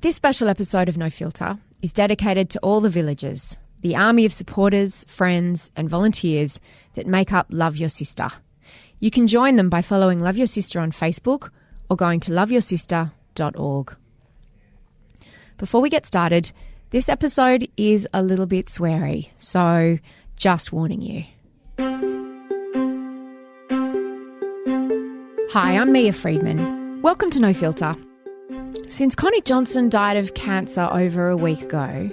This special episode of No Filter is dedicated to all the villagers, the army of supporters, friends and volunteers that make up Love Your Sister. You can join them by following Love Your Sister on Facebook or going to loveyoursister.org. Before we get started, this episode is a little bit sweary, so just warning you. Hi, I'm Mia Freedman. Welcome to No Filter. Since Connie Johnson died of cancer over a week ago,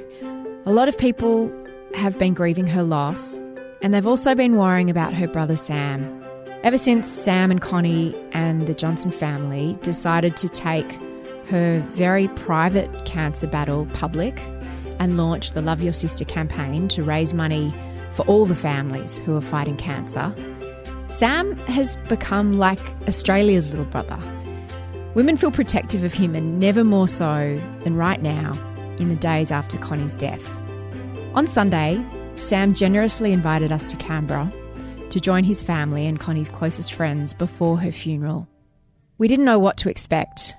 a lot of people have been grieving her loss, and they've also been worrying about her brother Sam. Ever since Sam and Connie and the Johnson family decided to take her very private cancer battle public and launch the Love Your Sister campaign to raise money for all the families who are fighting cancer, Sam has become like Australia's little brother. Women feel protective of him, and never more so than right now in the days after Connie's death. On Sunday, Sam generously invited us to Canberra to join his family and Connie's closest friends before her funeral. We didn't know what to expect.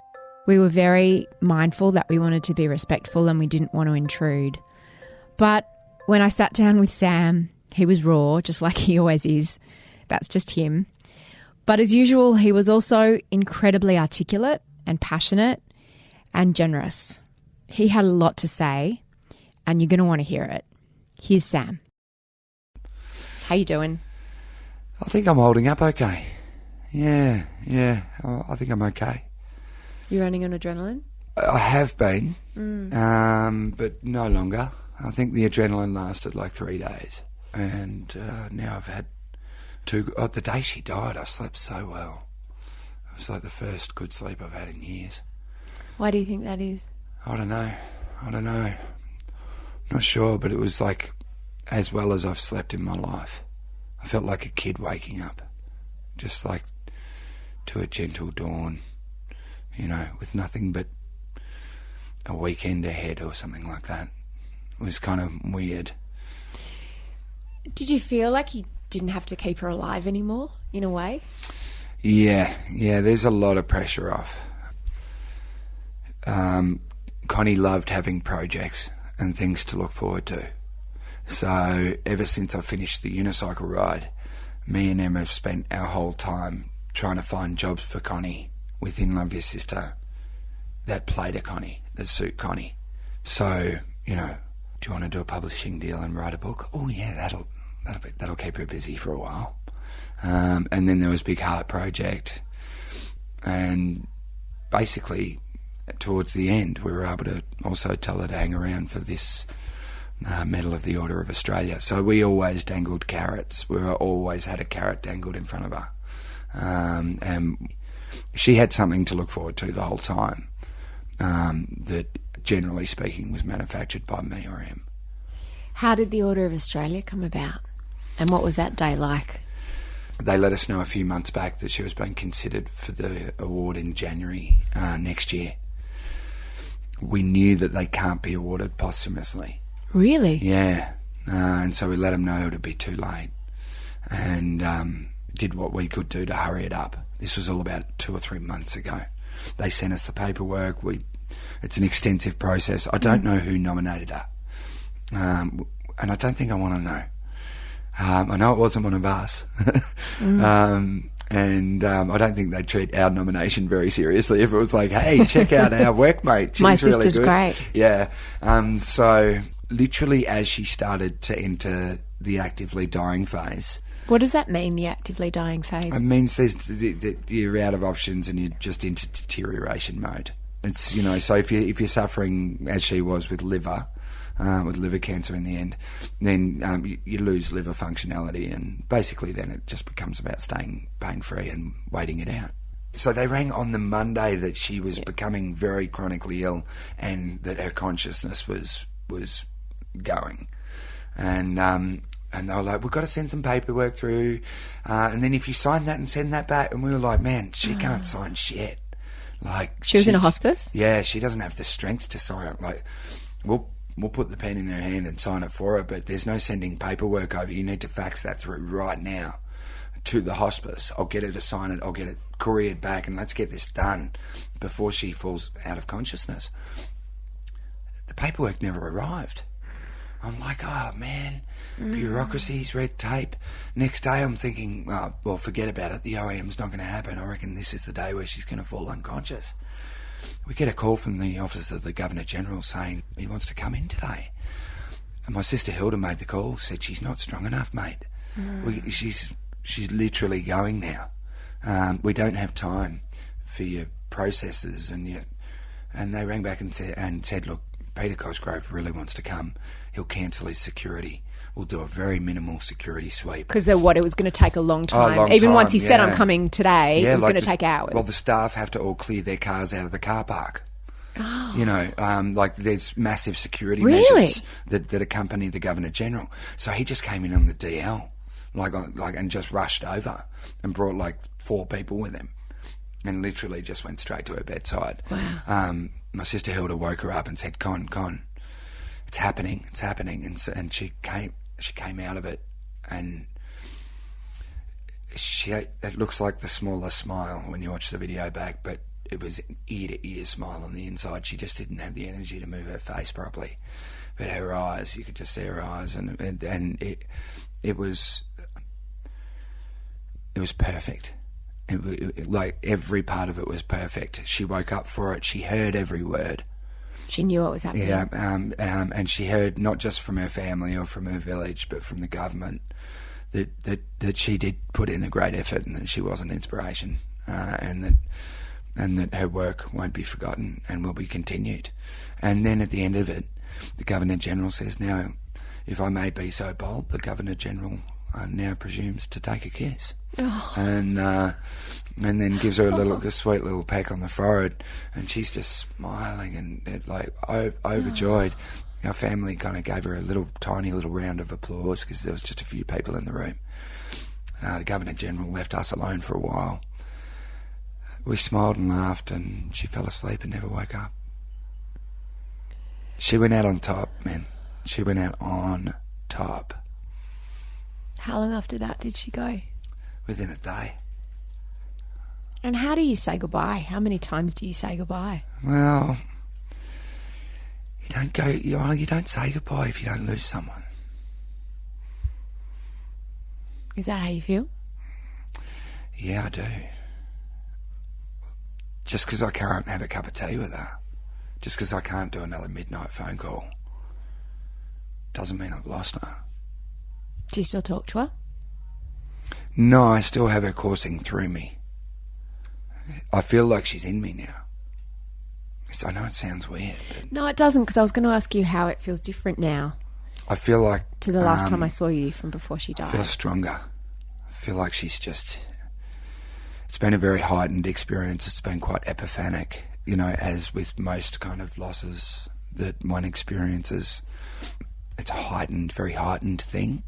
We were very mindful that we wanted to be respectful and we didn't want to intrude. But when I sat down with Sam, he was raw, just like he always is. That's just him. But as usual, he was also incredibly articulate and passionate and generous. He had a lot to say, and you're going to want to hear it. Here's Sam. How you doing? I think I'm holding up okay. Yeah, I think I'm okay. You running on adrenaline? I have been, but no longer. I think the adrenaline lasted like 3 days. And now I've had the day she died, I slept so well. It was like the first good sleep I've had in years. Why do you think that is? I don't know. Not sure, but it was like as well as I've slept in my life. I felt like a kid waking up, just like to a gentle dawn, with nothing but a weekend ahead or something like that. It was kind of weird. Did you feel like you didn't have to keep her alive anymore, in a way? Yeah, there's a lot of pressure off. Connie loved having projects and things to look forward to. So ever since I finished the unicycle ride, me and Emma have spent our whole time trying to find jobs for Connie within Love Your Sister that play to Connie, that suit Connie. So, do you want to do a publishing deal and write a book? Oh yeah, that'll keep her busy for a while. And then there was Big Heart Project, and basically towards the end we were able to also tell her to hang around for this Medal of the Order of Australia. So we always dangled carrots. We always had a carrot dangled in front of her, and she had something to look forward to the whole time, that generally speaking was manufactured by me or him. How did the Order of Australia come about? And what was that day like? They let us know a few months back that she was being considered for the award in January next year. We knew that they can't be awarded posthumously. Really? Yeah. And so we let them know it would be too late, and did what we could do to hurry it up. This was all about 2 or 3 months ago. They sent us the paperwork. It's an extensive process. I don't know who nominated her, and I don't think I want to know. I know it wasn't one of us. And I don't think they'd treat our nomination very seriously if it was like, hey, check out our workmate. My sister's really great. Yeah. So literally as she started to enter the actively dying phase. What does that mean, the actively dying phase? It means you're out of options and you're just into deterioration mode. It's, so if you're suffering, as she was, with liver cancer in the end, then you lose liver functionality, and basically then it just becomes about staying pain-free and waiting it out. So they rang on the Monday that she was becoming very chronically ill and that her consciousness was going. And they were like, we've got to send some paperwork through, and then if you sign that and send that back, and we were like, man, she can't sign shit. Like, she was in a hospice? Yeah, she doesn't have the strength to sign it. Like, we'll put the pen in her hand and sign it for her, but there's no sending paperwork over. You need to fax that through right now to the hospice. I'll get her to sign it. I'll get it couriered back, and let's get this done before she falls out of consciousness. the paperwork never arrived. I'm like, oh, man, bureaucracies, red tape. Next day I'm thinking, oh, well, forget about it. The OEM's not going to happen. I reckon this is the day where she's going to fall unconscious. We get a call from the Office of the Governor-General saying he wants to come in today. And my sister Hilda made the call, said she's not strong enough, mate. She's literally going now. We don't have time for your processes and they rang back and said, look, Peter Cosgrove really wants to come. He'll cancel his security. We'll do a very minimal security sweep. Because it was going to take a long time. Even once he said, I'm coming today, it was going to take hours. Well, the staff have to all clear their cars out of the car park. Oh. You know, like there's massive security measures that accompany the Governor-General. So he just came in on the DL, and just rushed over and brought like 4 people with him and literally just went straight to her bedside. Wow. My sister Hilda woke her up and said, Con, it's happening. And she came out of it, and it looks like the smallest smile when you watch the video back, but it was an ear-to-ear smile on the inside. She just didn't have the energy to move her face properly. But her eyes, you could just see her eyes, and it was perfect. Like every part of it was perfect. She woke up for it. She heard every word. She knew what was happening. Yeah, and she heard not just from her family or from her village, but from the government that she did put in a great effort and that she was an inspiration, and that her work won't be forgotten and will be continued. And then at the end of it, the Governor-General says, now, if I may be so bold, the Governor-General now presumes to take a kiss. Oh. And then gives her a sweet little peck on the forehead, and she's just smiling and overjoyed. Our family kind of gave her a tiny little round of applause because there was just a few people in the room. The Governor-General left us alone for a while. We smiled and laughed, and she fell asleep and never woke up. She went out on top, man. She went out on top. How long after that did she go? Within a day. And how do you say goodbye? How many times do you say goodbye? Well, you don't say goodbye if you don't lose someone. Is that how you feel? Yeah, I do. Just because I can't have a cup of tea with her, just because I can't do another midnight phone call, doesn't mean I've lost her. Do you still talk to her? No, I still have her coursing through me. I feel like she's in me now. I know it sounds weird, but no, it doesn't, because I was going to ask you how it feels different now. I feel like to the last time I saw you from before she died. I feel stronger. I feel like she's just... It's been a very heightened experience. It's been quite epiphanic, you know, as with most kind of losses that one experiences. It's a heightened, very heightened thing.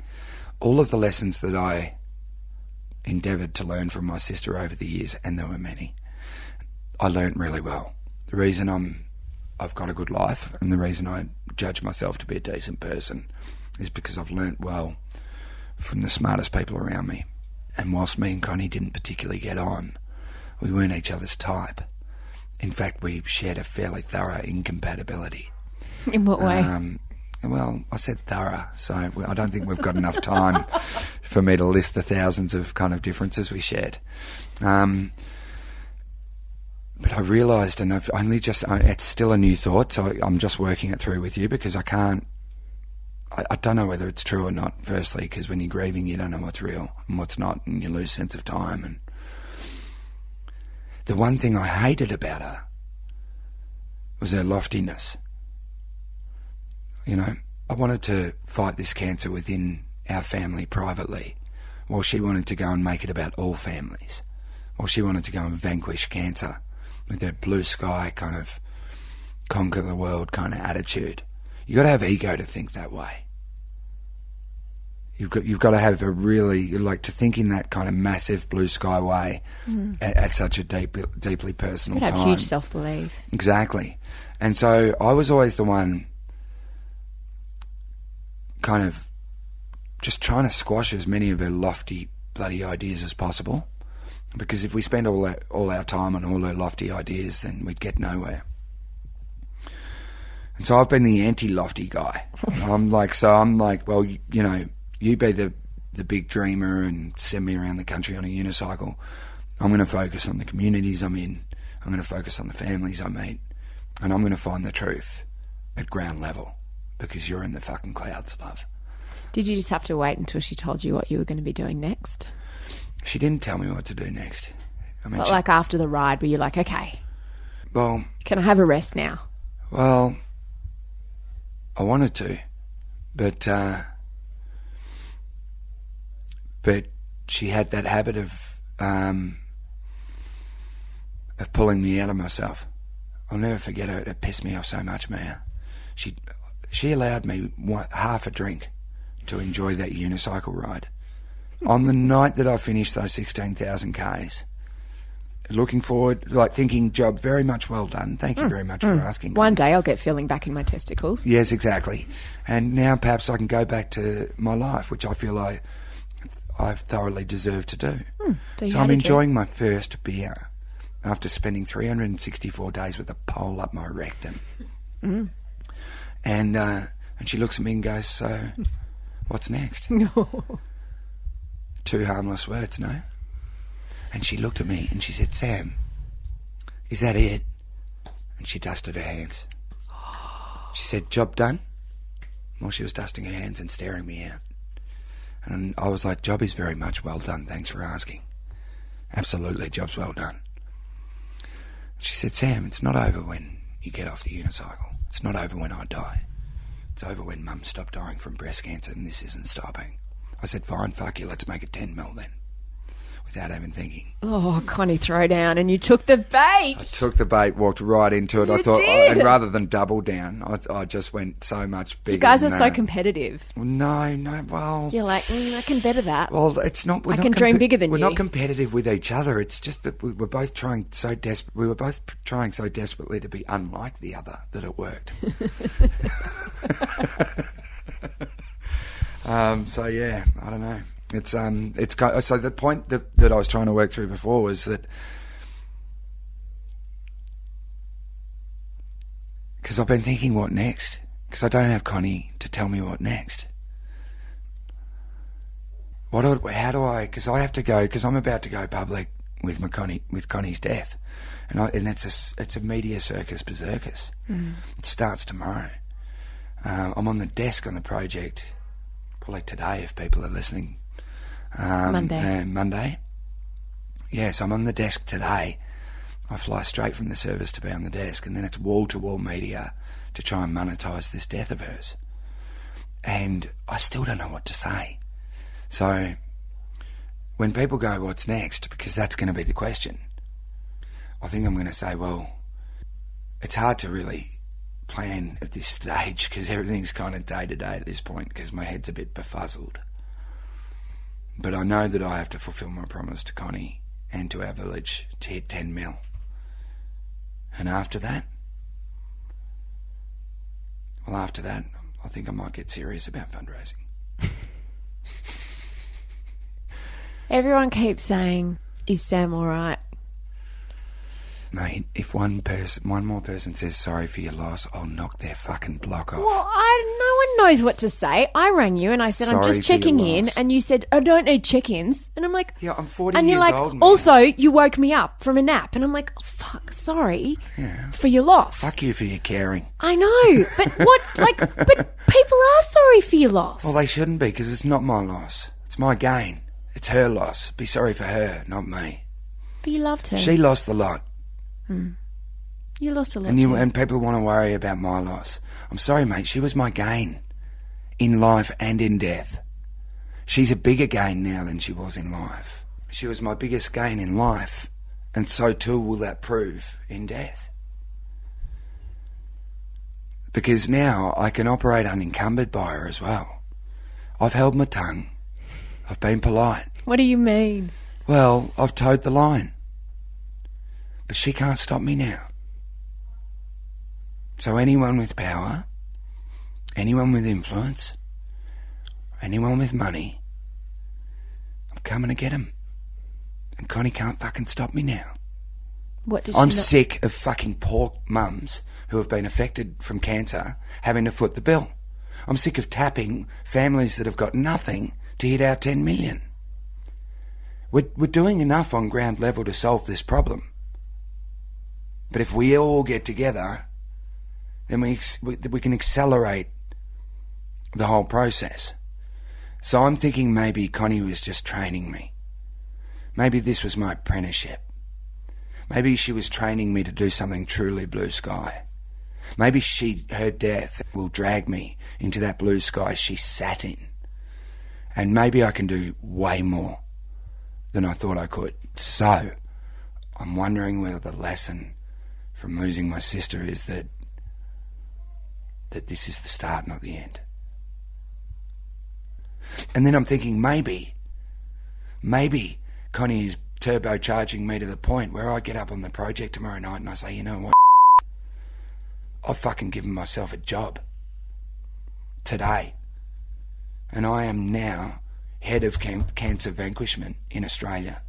All of the lessons that I endeavoured to learn from my sister over the years, and there were many, I learnt really well. The reason I've got a good life and the reason I judge myself to be a decent person is because I've learnt well from the smartest people around me. And whilst me and Connie didn't particularly get on, we weren't each other's type. In fact, we shared a fairly thorough incompatibility. In what way? Well, I said thorough, so I don't think we've got enough time for me to list the thousands of kind of differences we shared. But I realised, and I've only just... it's still a new thought, so I'm just working it through with you because I can't... I don't know whether it's true or not, firstly, because when you're grieving, you don't know what's real and what's not, and you lose sense of time. And the one thing I hated about her was her loftiness. You know, I wanted to fight this cancer within our family privately, while she wanted to go and make it about all families, while she wanted to go and vanquish cancer with her blue sky kind of conquer the world kind of attitude. You've got to have ego to think that way. You've got to have a really, like, to think in that kind of massive blue sky way at such a deeply personal time. You've got to have huge self-belief. Exactly. And so I was always the one kind of just trying to squash as many of her lofty bloody ideas as possible, because if we spend all our time on all her lofty ideas, then we'd get nowhere. And so I've been the anti-lofty guy. I'm like, well, you know, you be the big dreamer and send me around the country on a unicycle. I'm going to focus on the communities I'm in. I'm going to focus on the families I meet. And I'm going to find the truth at ground level, because you're in the fucking clouds, love. Did you just have to wait until she told you what you were going to be doing next? She didn't tell me what to do next. I mean, but like after the ride, were you like, okay, well, can I have a rest now? Well, I wanted to, but she had that habit of pulling me out of myself. I'll never forget her. It pissed me off so much, Mia. She allowed me half a drink to enjoy that unicycle ride. On the night that I finished those 16,000 Ks, looking forward, like thinking, job very much well done. Thank you very much for asking. One day I'll get feeling back in my testicles. Yes, exactly. And now perhaps I can go back to my life, which I feel I thoroughly deserve to do. So I'm enjoying my first beer after spending 364 days with a pole up my rectum. And she looks at me and goes, so what's next? Two harmless words, no? And she looked at me and she said, Sam, is that it? And she dusted her hands. She said, job done? Well, she was dusting her hands and staring me out. And I was like, job is very much well done, thanks for asking. Absolutely, job's well done. She said, Sam, it's not over when you get off the unicycle. It's not over when I die. It's over when Mum stopped dying from breast cancer, and this isn't stopping. I said, fine, fuck you, let's make it 10 mil then. Without even thinking. Oh, Connie, throw down, and you took the bait. I took the bait, walked right into it. You I thought, did. and rather than double down, I just went so much bigger. You guys are than so that. competitive. No, well... You're like, I can better that. Well, it's not... I can dream bigger than you. We're you. not competitive with each other. It's just that we were both trying so desperately to be unlike the other that it worked. So yeah, I don't know. It's so the point that I was trying to work through before was that because I've been thinking what next, because I don't have Connie to tell me what next. How do I? Because I have to go, because I'm about to go public with Connie's death, and it's a media circus berserkus. It starts tomorrow. I'm on the desk on the project, probably today if people are listening. Monday. Yes, I'm on the desk today. I fly straight from the service to be on the desk, and then it's wall-to-wall media to try and monetise this death of hers. And I still don't know what to say. So when people go, what's next? Because that's going to be the question. I think I'm going to say, well, it's hard to really plan at this stage because everything's kind of day-to-day at this point because my head's a bit befuzzled. But I know that I have to fulfil my promise to Connie and to our village to hit 10 mil. And after that, I think I might get serious about fundraising. Everyone keeps saying, is Sam all right? Mate, if one more person says sorry for your loss, I'll knock their fucking block off. Well, no one knows what to say. I rang you and I said, I'm just checking in. And you said, I don't need check-ins. And I'm like... Yeah, I'm 40 and years you're like, old, man. Also, you woke me up from a nap. And I'm like, oh, fuck, sorry for your loss. Fuck you for your caring. I know. But but people are sorry for your loss. Well, they shouldn't be, because it's not my loss. It's my gain. It's her loss. Be sorry for her, not me. But you loved her. She lost a lot. You lost a lot and people want to worry about my loss. I'm sorry, mate. She was my gain in life and in death. She's a bigger gain now than she was in life. She was my biggest gain in life, and so too will that prove in death. Because now I can operate unencumbered by her as well. I've held my tongue. I've been polite. What do you mean? Well, I've towed the line. But she can't stop me now. So anyone with power, anyone with influence, anyone with money, I'm coming to get him. And Connie can't fucking stop me now. What did she I'm not- sick of fucking poor mums who have been affected from cancer having to foot the bill. I'm sick of tapping families that have got nothing to hit our 10 million. We're doing enough on ground level to solve this problem. But if we all get together, then we can accelerate the whole process. So I'm thinking maybe Connie was just training me. Maybe this was my apprenticeship. Maybe she was training me to do something truly blue sky. Maybe her death will drag me into that blue sky she sat in. And maybe I can do way more than I thought I could. So I'm wondering whether the lesson from losing my sister is that this is the start, not the end. And then I'm thinking maybe Connie is turbocharging me to the point where I get up on the project tomorrow night and I say, you know what, I've fucking given myself a job today. And I am now head of cancer vanquishment in Australia.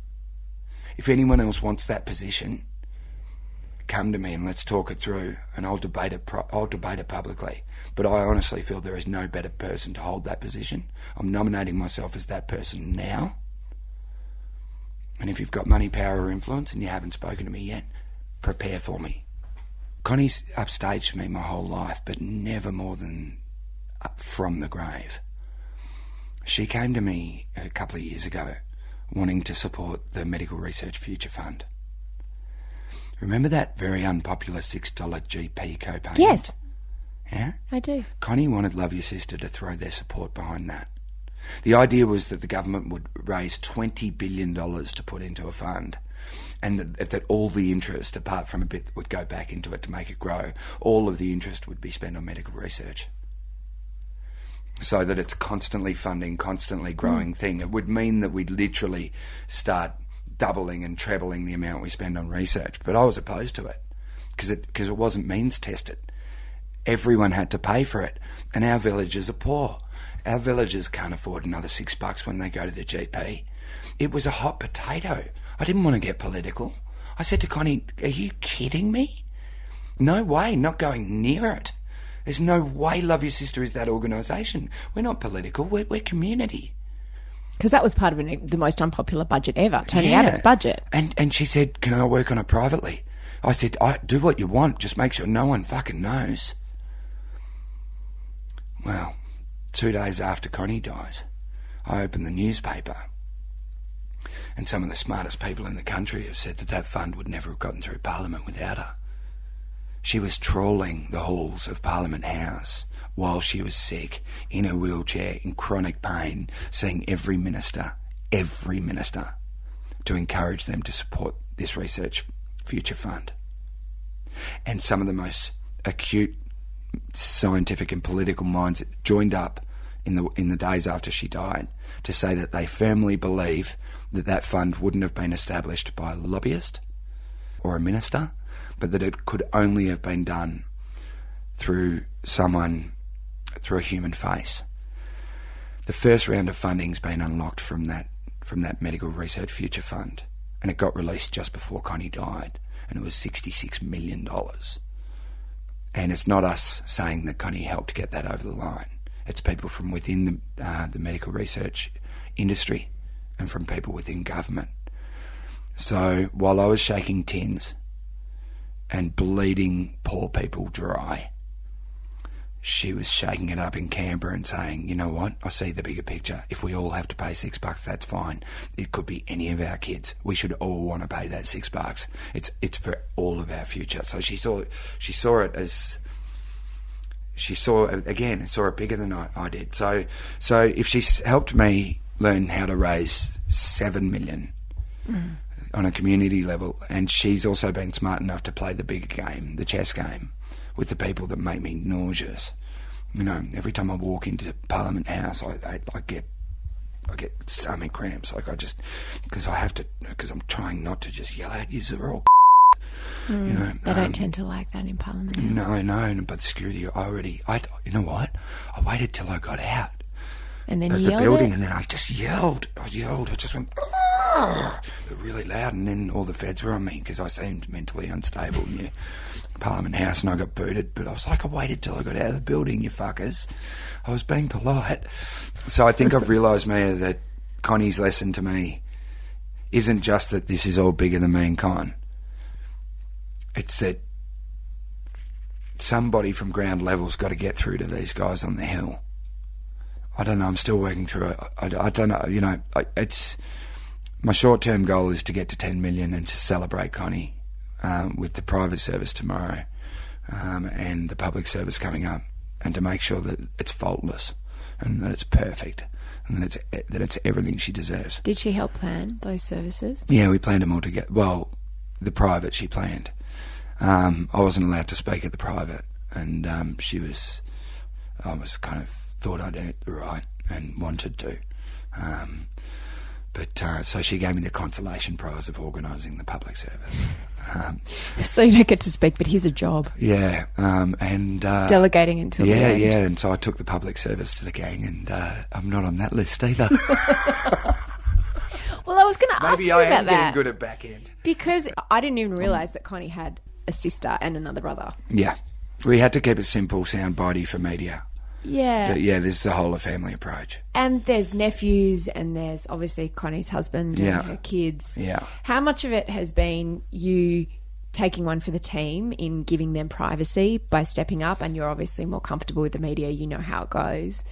If anyone else wants that position, come to me and let's talk it through, and I'll debate it publicly. But I honestly feel there is no better person to hold that position. I'm nominating myself as that person now. And if you've got money, power or influence and you haven't spoken to me yet, prepare for me. Connie's upstaged me my whole life, but never more than from the grave. She came to me a couple of years ago wanting to support the Medical Research Future Fund. Remember that very unpopular $6 GP copayment? Yes. Yeah? I do. Connie wanted Love Your Sister to throw their support behind that. The idea was that the government would raise $20 billion to put into a fund, and that all the interest, apart from a bit that would go back into it to make it grow, all of the interest would be spent on medical research. So that it's constantly funding, constantly growing thing. It would mean that we'd literally start doubling and trebling the amount we spend on research. But I was opposed to it because it wasn't means tested. Everyone had to pay for it, and our villagers are poor. Our villagers can't afford another $6 when they go to the GP. It was a hot potato. I didn't want to get political. I said to Connie, are you kidding me? No way, not going near it. There's no way Love Your Sister is that organisation. We're not political, we're community. Because that was part of the most unpopular budget ever, Tony Abbott's budget. And she said, can I work on it privately? I said, do what you want, just make sure no one fucking knows. Well, 2 days after Connie dies, I open the newspaper, and some of the smartest people in the country have said that fund would never have gotten through Parliament without her. She was trawling the halls of Parliament House while she was sick, in her wheelchair, in chronic pain, seeing every minister, to encourage them to support this Research Future Fund. And some of the most acute scientific and political minds joined up in the days after she died to say that they firmly believe that fund wouldn't have been established by a lobbyist or a minister, but that it could only have been done through a human face. The first round of funding's been unlocked from that Medical Research Future Fund, and it got released just before Connie died, and it was $66 million. And it's not us saying that Connie helped get that over the line. It's people from within the medical research industry and from people within government. So while I was shaking tins and bleeding poor people dry, she was shaking it up in Canberra and saying, you know what, I see the bigger picture. If we all have to pay $6, that's fine. It could be any of our kids. We should all want to pay that $6. It's for all of our future. So she saw it as... She saw it bigger than I did. So if she's helped me learn how to raise $7 million on a community level, and she's also been smart enough to play the bigger game, the chess game, with the people that make me nauseous. You know, every time I walk into Parliament House, I get stomach cramps. Like because I'm trying not to just yell at you. They're all you know, they don't tend to like that in Parliament House. No, but the security, you know what? I waited till I got out and then of you the yelled building, it? and then I just yelled. I just went, but really loud, and then all the feds were on me because I seemed mentally unstable near Parliament House, and I got booted. But I was like, I waited till I got out of the building, you fuckers. I was being polite. So I think I've realised, Mia, that Connie's lesson to me isn't just that this is all bigger than me and Con. It's that somebody from ground level's got to get through to these guys on the hill. I don't know, I'm still working through it. I don't know, you know, it's... My short-term goal is to get to 10 million and to celebrate Connie with the private service tomorrow and the public service coming up, and to make sure that it's faultless and that it's perfect and that it's everything she deserves. Did she help plan those services? Yeah, we planned them all together. Well, the private she planned. I wasn't allowed to speak at the private, and I was kind of thought I'd earned the right and wanted to. So she gave me the consolation prize of organising the public service. So you don't get to speak, but here's a job. Yeah. Delegating until the end. Yeah, and so I took the public service to the gang, and I'm not on that list either. Well, I was going to ask you about that. Maybe I am getting good at back end. Because I didn't even realise that Connie had a sister and another brother. Yeah. We had to keep it simple, soundbitey for media. Yeah. But yeah, this is a whole of family approach. And there's nephews, and there's obviously Connie's husband and her kids. Yeah. How much of it has been you taking one for the team in giving them privacy by stepping up, and you're obviously more comfortable with the media, you know how it goes,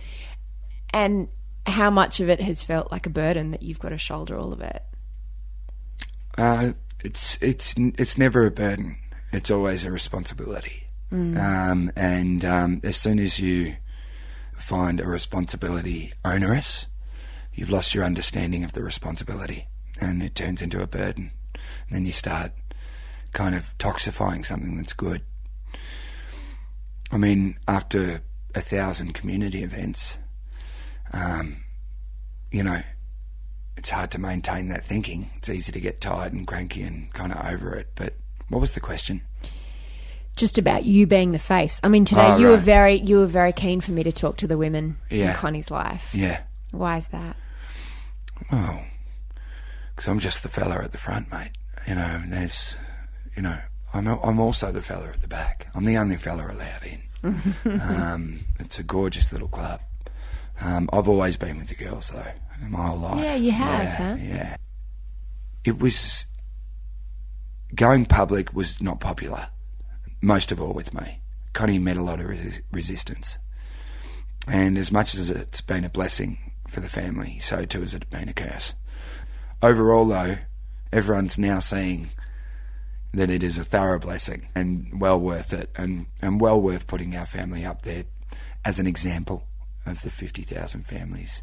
and how much of it has felt like a burden that you've got to shoulder all of it? It's never a burden. It's always a responsibility. As soon as you find a responsibility onerous, you've lost your understanding of the responsibility, and it turns into a burden. And then you start kind of toxifying something that's good. I mean, after 1,000 community events, you know, it's hard to maintain that thinking. It's easy to get tired and cranky and kind of over it. But what was the question? Just about you being the face. I mean, today you were very keen for me to talk to the women in Connie's life. Yeah. Why is that? Well, because I'm just the fella at the front, mate. You know, there's, you know, I'm also the fella at the back. I'm the only fella allowed in. It's a gorgeous little club. I've always been with the girls, though, my whole life. Yeah, you have, huh? Yeah. It was... Going public was not popular, most of all with me. Connie met a lot of resistance. And as much as it's been a blessing for the family, so too has it been a curse. Overall, though, everyone's now seeing that it is a thorough blessing and well worth it, and well worth putting our family up there as an example of the 50,000 families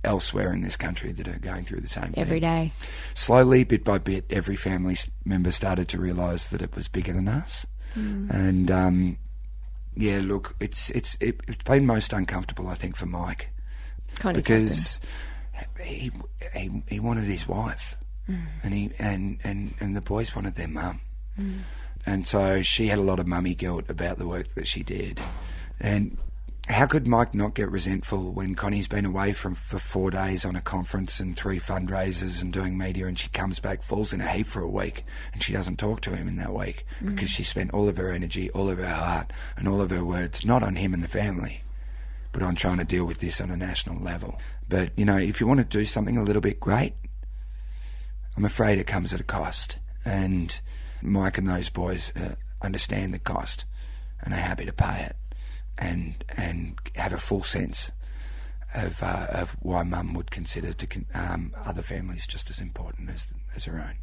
elsewhere in this country that are going through the same thing. Every day. Slowly, bit by bit, every family member started to realise that it was bigger than us. And, yeah, look, it's been most uncomfortable, I think, for Mike. Connie's because he wanted his wife, and the boys wanted their mum. And so she had a lot of mummy guilt about the work that she did. And how could Mike not get resentful when Connie's been away for 4 days on a conference and 3 fundraisers and doing media, and she comes back, falls in a heap for a week, and she doesn't talk to him in that week because she spent all of her energy, all of her heart and all of her words not on him and the family, but on trying to deal with this on a national level. But, you know, if you want to do something a little bit great, I'm afraid it comes at a cost. And Mike and those boys understand the cost and are happy to pay it. And have a full sense of why Mum would consider other families just as important as her own.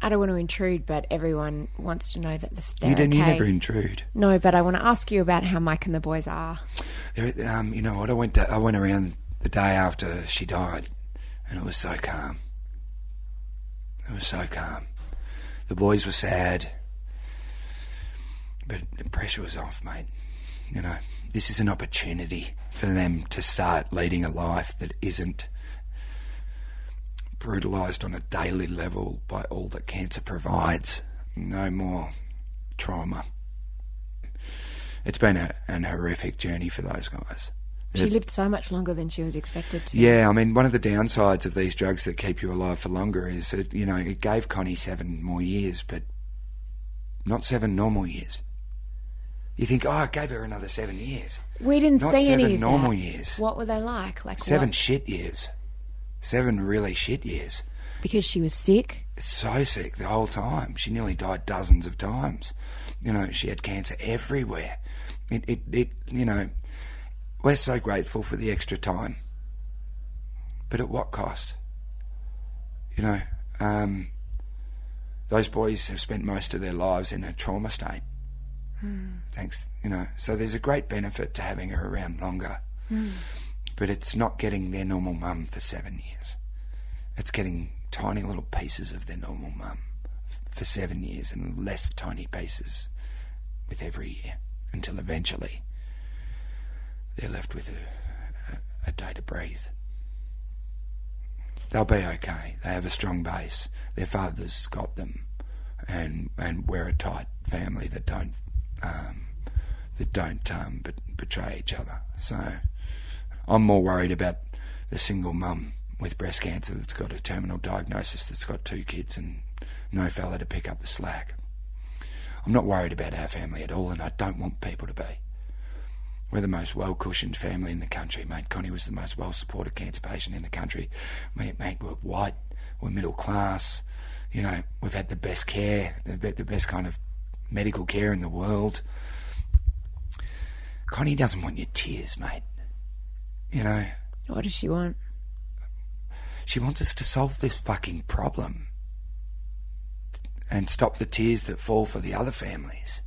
I don't want to intrude, but everyone wants to know that they're You okay. never intrude. No, but I want to ask you about how Mike and the boys are. You know what? I went around the day after she died, and it was so calm. It was so calm. The boys were sad, but the pressure was off, mate. You know, this is an opportunity for them to start leading a life that isn't brutalised on a daily level by all that cancer provides. No more trauma. It's been an horrific journey for those guys. She lived so much longer than she was expected to. Yeah, I mean, one of the downsides of these drugs that keep you alive for longer is that, you know, it gave Connie 7 more years, but not 7 normal years. You think, oh, it gave her another 7 years. We didn't Not see any of 7 normal that. years. What were they like? 7 what? shit years. 7 really shit years. Because she was sick? So sick the whole time. She nearly died dozens of times. You know, she had cancer everywhere. It you know, we're so grateful for the extra time. But at what cost? You know, those boys have spent most of their lives in a trauma state. Thanks, you know. So there's a great benefit to having her around longer. But it's not getting their normal mum for 7 years. It's getting tiny little pieces of their normal mum for 7 years and less tiny pieces with every year until eventually they're left with a day to breathe. They'll be okay. They have a strong base. Their father's got them, and we're a tight family that don't betray each other. So I'm more worried about the single mum with breast cancer that's got a terminal diagnosis, that's got 2 kids and no fella to pick up the slack. I'm not worried about our family at all, and I don't want people to be. We're the most well-cushioned family in the country, mate. Connie was the most well-supported cancer patient in the country. Mate, we're white, we're middle class, you know, we've had the best care, the best kind of medical care in the world. Connie doesn't want your tears, mate. You know. What does she want? She wants us to solve this fucking problem and stop the tears that fall for the other families.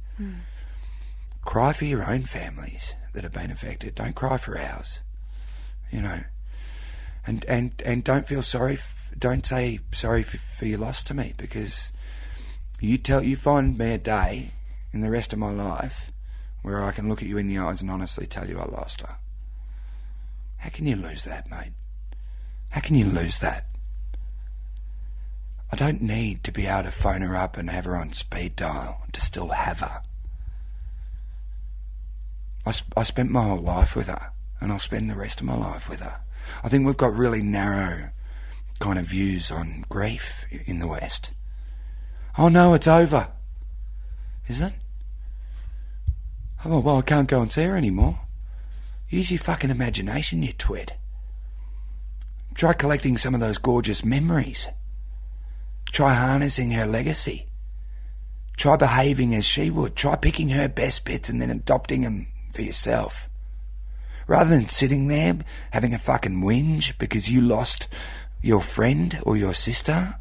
Cry for your own families that have been affected. Don't cry for ours. You know. And don't feel sorry. Don't say sorry for your loss to me, because you find me a day in the rest of my life where I can look at you in the eyes and honestly tell you I lost her. How can you lose that, mate? How can you lose that? I don't need to be able to phone her up and have her on speed dial to still have her. I spent my whole life with her, and I'll spend the rest of my life with her. I think we've got really narrow kind of views on grief in the West. Oh no, it's over. Is it? Oh well, I can't go and see her anymore. Use your fucking imagination, you twit. Try collecting some of those gorgeous memories. Try harnessing her legacy. Try behaving as she would. Try picking her best bits and then adopting them for yourself. Rather than sitting there having a fucking whinge because you lost your friend or your sister.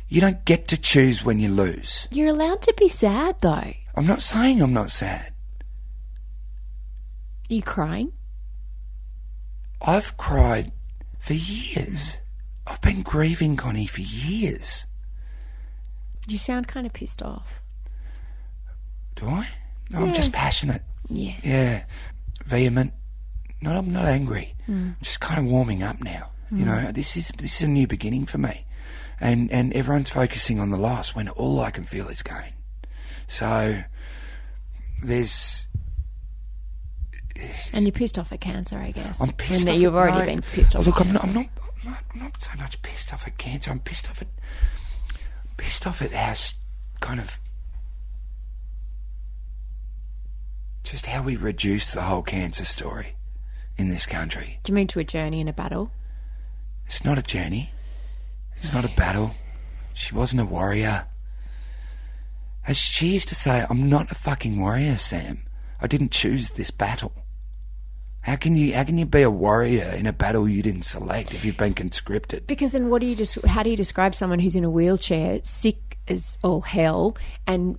You don't get to choose when you lose. You're allowed to be sad, though. I'm not saying I'm not sad. Are you crying? I've cried for years. I've been grieving Connie for years. You sound kind of pissed off. Do I? No, I'm just passionate. Yeah. Yeah. Vehement. No, I'm not angry. I'm just kind of warming up now. You know, this is a new beginning for me. And everyone's focusing on the loss when all I can feel is gain. So there's... And you're pissed off at cancer, I guess. I'm pissed off. You've already been pissed off. Look, I'm not so much pissed off at cancer. I'm pissed off at how kind of just how we reduce the whole cancer story in this country. Do you mean to a journey and a battle? It's not a journey. It's not a battle. She wasn't a warrior. As she used to say, I'm not a fucking warrior, Sam. I didn't choose this battle. How can you be a warrior in a battle you didn't select if you've been conscripted? Because then how do you describe someone who's in a wheelchair, sick as all hell, and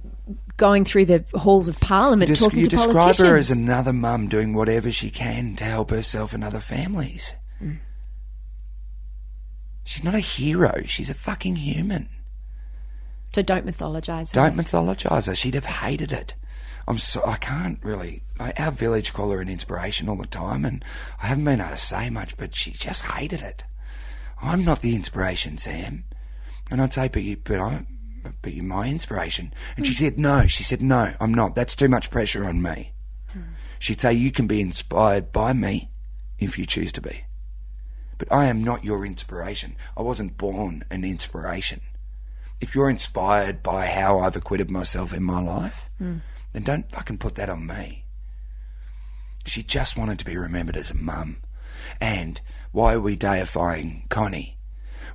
going through the halls of Parliament talking to politicians? You describe her as another mum doing whatever she can to help herself and other families. She's not a hero. She's a fucking human. So don't mythologise her. Don't mythologise her. She'd have hated it. I can't really... Our village call her an inspiration all the time, and I haven't been able to say much, but she just hated it. I'm not the inspiration, Sam. And I'd say, but you're my inspiration. And she said, no. She said, no, I'm not. That's too much pressure on me. She'd say, you can be inspired by me if you choose to be. But I am not your inspiration. I wasn't born an inspiration. If you're inspired by how I've acquitted myself in my life, then don't fucking put that on me. She just wanted to be remembered as a mum. And why are we deifying Connie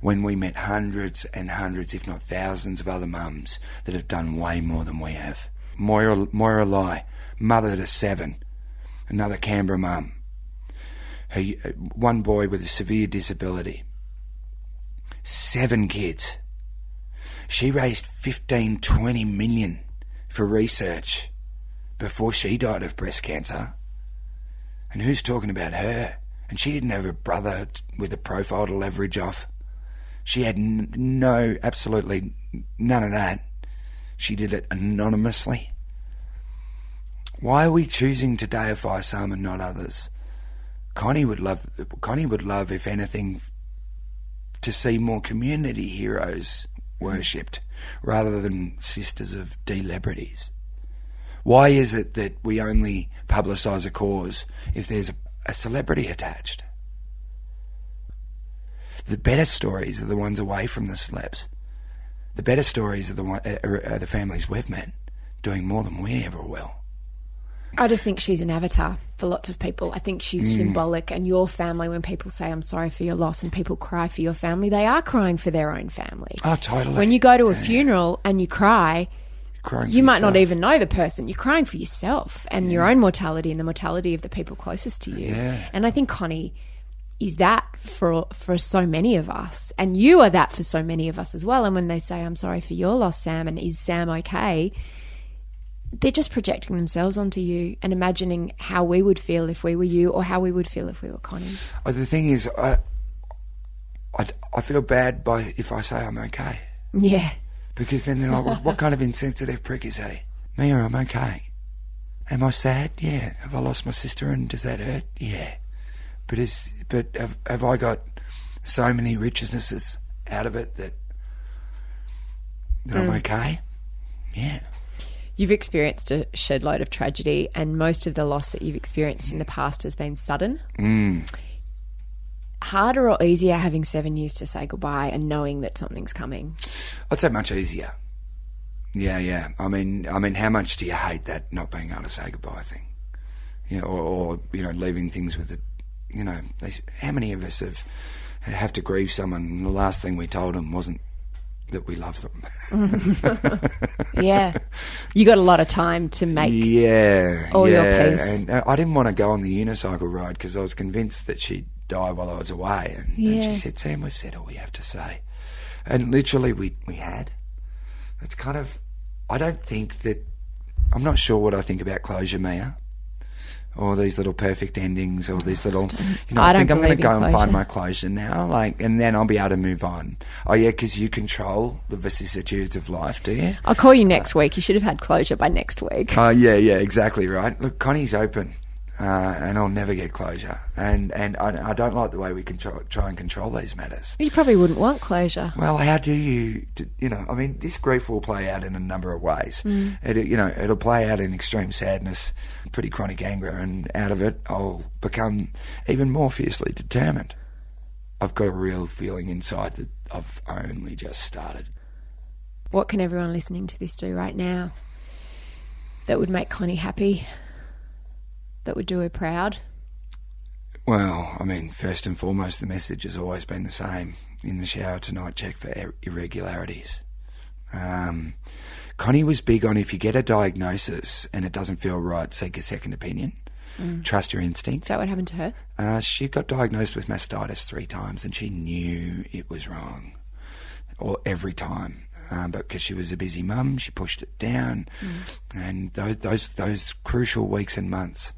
when we met hundreds and hundreds, if not thousands, of other mums that have done way more than we have? Moira Lai, mother to 7, another Canberra mum. One boy with a severe disability. 7 kids. She raised 15, 20 million for research before she died of breast cancer. And who's talking about her? And she didn't have a brother with a profile to leverage off. She had absolutely none of that. She did it anonymously. Why are we choosing to deify some and not others? Connie would love, if anything, to see more community heroes worshipped rather than sisters of celebrities. Why is it that we only publicise a cause if there's a celebrity attached? The better stories are the ones away from the celebs. The better stories are the families we've met doing more than we ever will. I just think she's an avatar for lots of people. I think she's symbolic, and your family, when people say, I'm sorry for your loss, and people cry for your family, they are crying for their own family. Oh, totally. When you go to a funeral and you cry, you might not even know the person. You're crying for yourself and your own mortality and the mortality of the people closest to you. Yeah. And I think Connie is that for so many of us, and you are that for so many of us as well. And when they say, I'm sorry for your loss, Sam, and is Sam okay, they're just projecting themselves onto you and imagining how we would feel if we were you, or how we would feel if we were Connie. Oh, the thing is, I feel bad if I say I'm okay. Yeah. Because then they're like, what kind of insensitive prick is he? Mia, I'm okay. Am I sad? Yeah. Have I lost my sister and does that hurt? Yeah. But have I got so many richnesses out of it that I'm okay? Yeah. You've experienced a shed load of tragedy, and most of the loss that you've experienced in the past has been sudden. Harder or easier having 7 years to say goodbye and knowing that something's coming? I'd say much easier. Yeah. I mean, how much do you hate that not being able to say goodbye thing? You know, or leaving things with it. You know, how many of us have to grieve someone and the last thing we told them wasn't that we love them? Yeah. You got a lot of time to make all your peace. And I didn't want to go on the unicycle ride because I was convinced that she'd die while I was away. And she said, Sam, we've said all we have to say. And literally we had. It's kind of, I'm not sure what I think about closure, Mia. Or these little perfect endings, or these little, I think I'm going to go and find my closure now, and then I'll be able to move on. Oh yeah, because you control the vicissitudes of life, do you? I'll call you next week. You should have had closure by next week. Oh yeah, exactly right. Look, Connie's open, and I'll never get closure. And I don't like the way we try and control these matters. You probably wouldn't want closure. Well, how do you? I mean, this grief will play out in a number of ways. It'll play out in extreme sadness, pretty chronic anger, and out of it, I'll become even more fiercely determined. I've got a real feeling inside that I've only just started. What can everyone listening to this do right now that would make Connie happy? That would do her proud? Well, I mean, first and foremost, the message has always been the same. In the shower tonight, check for irregularities. Connie was big on, if you get a diagnosis and it doesn't feel right, seek a second opinion. Trust your instinct. Is that what happened to her? She got diagnosed with mastitis 3 times and she knew it was wrong. Or every time. But because she was a busy mum, she pushed it down. And those crucial weeks and months,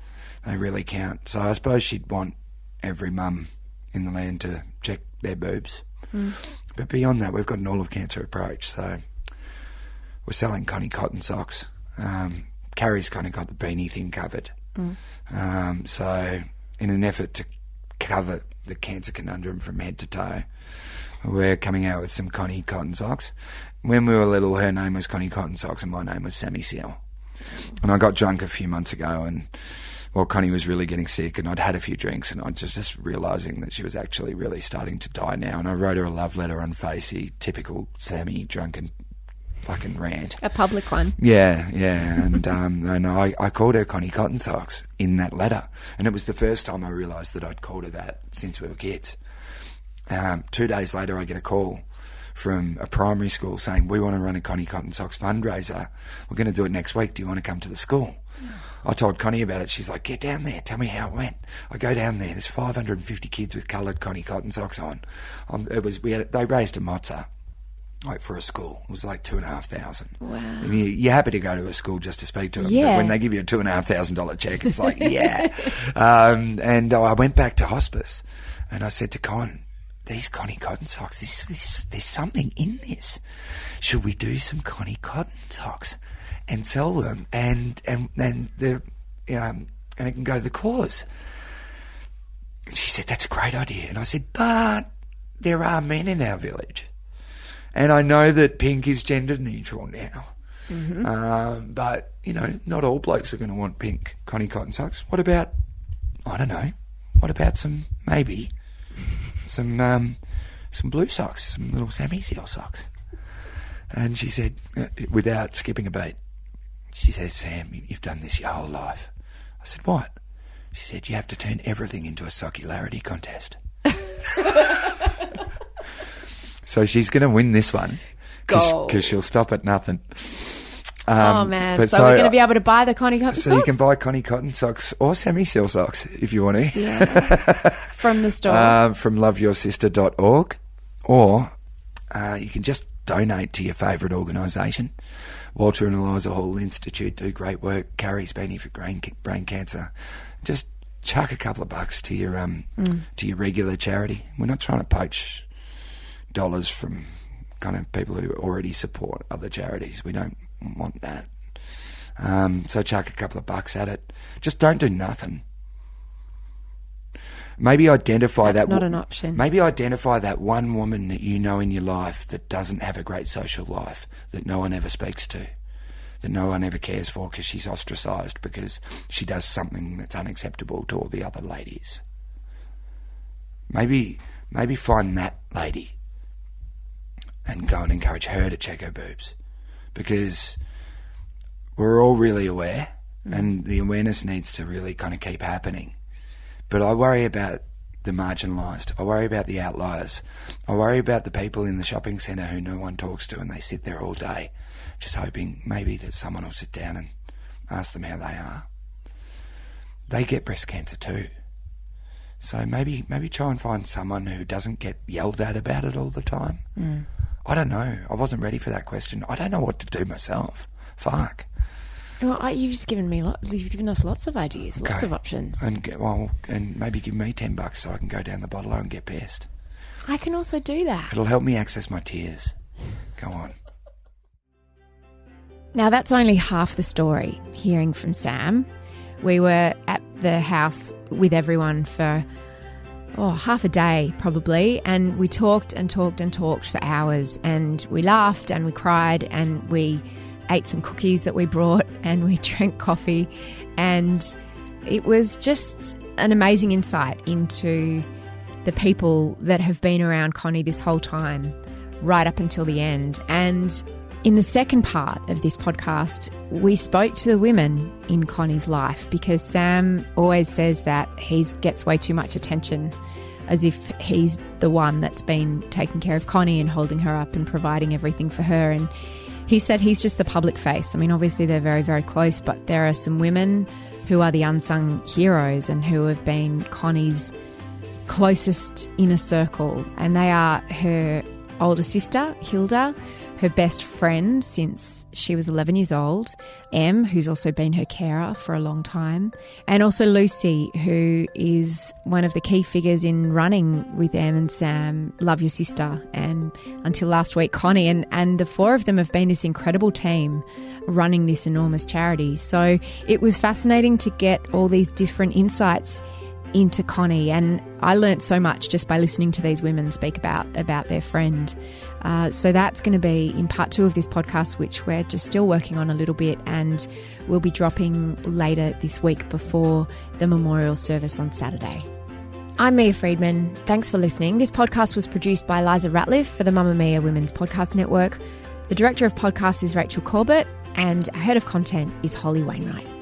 they really count. So I suppose she'd want every mum in the land to check their boobs. But beyond that, we've got an all-of-cancer approach. So we're selling Connie cotton socks. Carrie's kind of got the beanie thing covered. So in an effort to cover the cancer conundrum from head to toe, we're coming out with some Connie cotton socks. When we were little, her name was Connie Cotton Socks and my name was Sammy Seal. And I got drunk a few months ago and Well, Connie was really getting sick, and I'd had a few drinks, and I was just realising that she was actually really starting to die now. And I wrote her a love letter on Facey, typical Sammy drunken fucking rant. A public one. Yeah. And I called her Connie Cotton Socks in that letter, and it was the first time I realised that I'd called her that since we were kids. 2 days later, I get a call from a primary school saying, we want to run a Connie Cotton Socks fundraiser. We're going to do it next week. Do you want to come to the school? I told Connie about it. She's like, get down there. Tell me how it went. I go down there. There's 550 kids with coloured Connie Cotton Socks on. They raised a mozza for a school. It was like $2,500. Wow. And you're happy to go to a school just to speak to them. Yeah. But when they give you a $2,500 check, it's like, yeah. And I went back to hospice, and I said to Con, these Connie Cotton Socks, there's something in this. Should we do some Connie Cotton Socks and sell them, and it can go to the cause? And she said, that's a great idea. And I said, but there are men in our village, and I know that pink is gender neutral now. Mm-hmm. But not all blokes are going to want pink Connie Cotton Socks. What about, I don't know, some blue socks, some little Sammy Seal socks? And she said, without skipping a beat, she said, Sam, you've done this your whole life. I said, what? She said, you have to turn everything into a sockularity contest. So she's going to win this one because she'll stop at nothing. Oh, man. So we're going to be able to buy the Connie Cotton Socks? So you can buy Connie Cotton Socks or Sammy Seal socks if you want to. Yeah. From the store? From loveyoursister.org, or you can just donate to your favourite organisation. Walter and Eliza Hall Institute do great work. Carrie's been for brain cancer. Just chuck a couple of bucks to your regular charity. We're not trying to poach dollars from kind of people who already support other charities. We don't want that. So chuck a couple of bucks at it. Just don't do nothing. Maybe identify That's not an option. Maybe identify that one woman that you know in your life that doesn't have a great social life, that no one ever speaks to, that no one ever cares for because she's ostracised because she does something that's unacceptable to all the other ladies. Maybe find that lady and go and encourage her to check her boobs, because we're all really aware, and the awareness needs to really kind of keep happening. But I worry about the marginalised. I worry about the outliers. I worry about the people in the shopping centre who no one talks to, and they sit there all day just hoping maybe that someone will sit down and ask them how they are. They get breast cancer too. So maybe try and find someone who doesn't get yelled at about it all the time. I don't know. I wasn't ready for that question. I don't know what to do myself. Fuck. Well, you've given us lots of ideas, lots of options. And maybe give me $10 so I can go down the bottle and get pissed. I can also do that. It'll help me access my tears. Go on. Now, that's only half the story, hearing from Sam. We were at the house with everyone for half a day probably, and we talked and talked and talked for hours, and we laughed and we cried and we ate some cookies that we brought and we drank coffee, and it was just an amazing insight into the people that have been around Connie this whole time, right up until the end. And in the second part of this podcast, we spoke to the women in Connie's life, because Sam always says that he gets way too much attention, as if he's the one that's been taking care of Connie and holding her up and providing everything for her. And he said he's just the public face. I mean, obviously they're very, very close, but there are some women who are the unsung heroes and who have been Connie's closest inner circle. And they are her older sister, Hilda, her best friend since she was 11 years old, Em, who's also been her carer for a long time, and also Lucy, who is one of the key figures in running with Em and Sam, Love Your Sister, and until last week, Connie. And the four of them have been this incredible team running this enormous charity. So it was fascinating to get all these different insights into Connie, and I learnt so much just by listening to these women speak about their friend. So that's going to be in part 2 of this podcast, which we're just still working on a little bit, and we'll be dropping later this week before the memorial service on Saturday. I'm Mia Freedman. Thanks for listening. This podcast was produced by Elissa Ratliff for the Mamma Mia Women's Podcast Network. The director of podcasts is Rachel Corbett, and our head of content is Holly Wainwright.